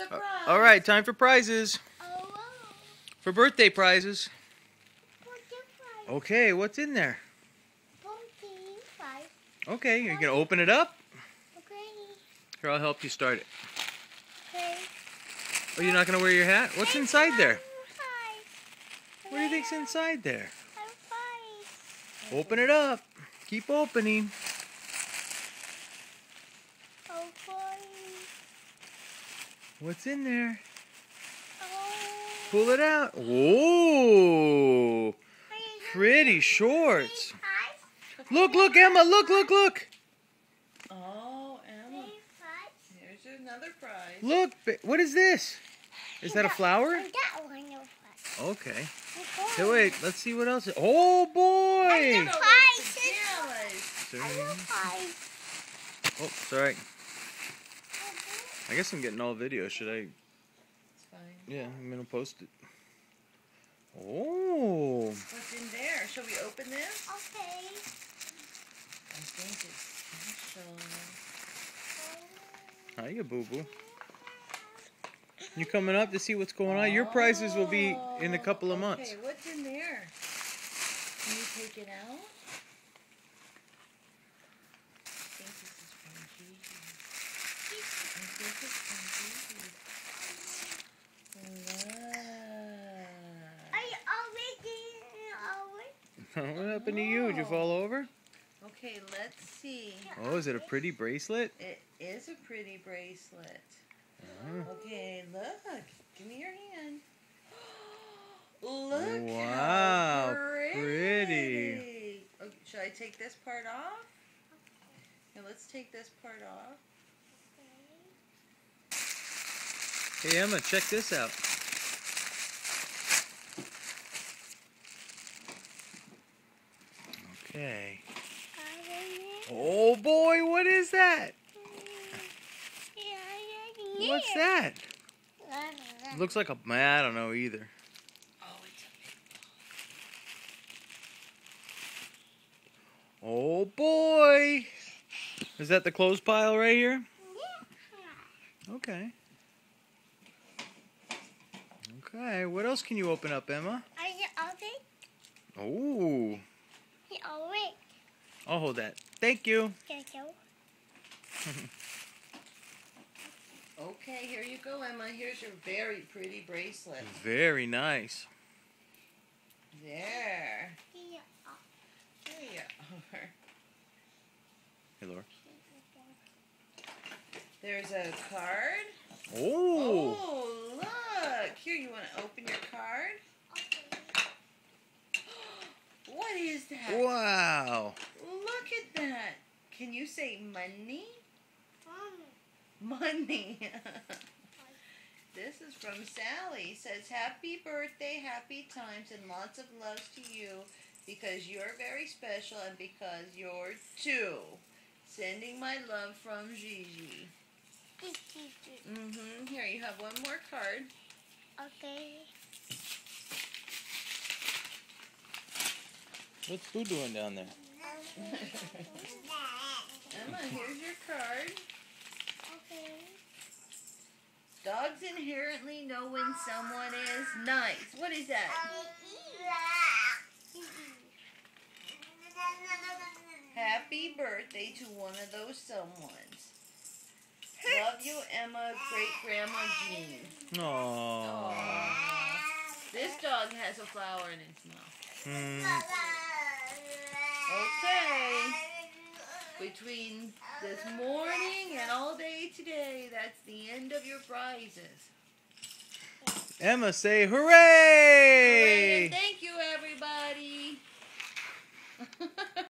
a prize. All right, time for prizes. Oh, wow. For birthday prizes. What's the prize? Okay, what's in there? Pumpkin prize. Okay, you're going to open it up? Okay. Here, I'll help you start it. Okay. Oh, you're not going to wear your hat? What's inside there? Prize. What do you think's inside there? Prize. Open it up. Keep opening. Oh, prize. What's in there? Oh. Pull it out. Whoa! Pretty shorts. Look, look, Emma. Look, look, look. Oh, Emma. Here's another prize. Look. What is this? Is that a flower? That one is prize. Okay. Hey, wait. Let's see what else. Oh, boy. Prize. Oh, sorry. I guess I'm getting all videos. Should I? It's fine. Yeah, I'm going to post it. Oh. What's in there? Shall we open this? Okay. I think it's special. Hiya, boo-boo. You coming up to see what's going on? Your prizes will be in a couple of months. Okay, what's in there? Can you take it out? I think this is from Gigi. I think it's from Gigi. Look. What happened to you? Did you fall over? Okay, let's see. Oh, is it a pretty bracelet? It is a pretty bracelet. Oh. Okay, look. Give me your hand. Look Wow, how pretty. Okay, should I take this part off? Now let's take this part off. Hey, Emma, check this out. Okay. Oh, boy, what is that? What's that? Looks like a... I don't know either. Oh, it's a big Oh, boy. Is that the clothes pile right here? Okay. Okay, what else can you open up, Emma? Oh. I'll hold that. Thank you. Okay, here you go, Emma. Here's your very pretty bracelet. Very nice. There. There you are. Hey, Laura. There's a card. Oh. Oh, look. Here, you want to open your card? What is that? Wow. Look at that. Can you say money? Money. This is from Sally. It says, happy birthday, happy times, and lots of loves to you because you're very special and because you're two. Sending my love from Gigi. Here, you have one more card. Okay. What's Boo doing down there? Emma, here's your card. Okay. Dogs inherently know when someone is nice. What is that? Happy birthday to one of those someones. Love you, Emma, Great-Grandma Jean. Aww. This dog has a flower in its mouth. Okay. Between this morning and all day today, that's the end of your prizes. Emma, say hooray! Hooray, and thank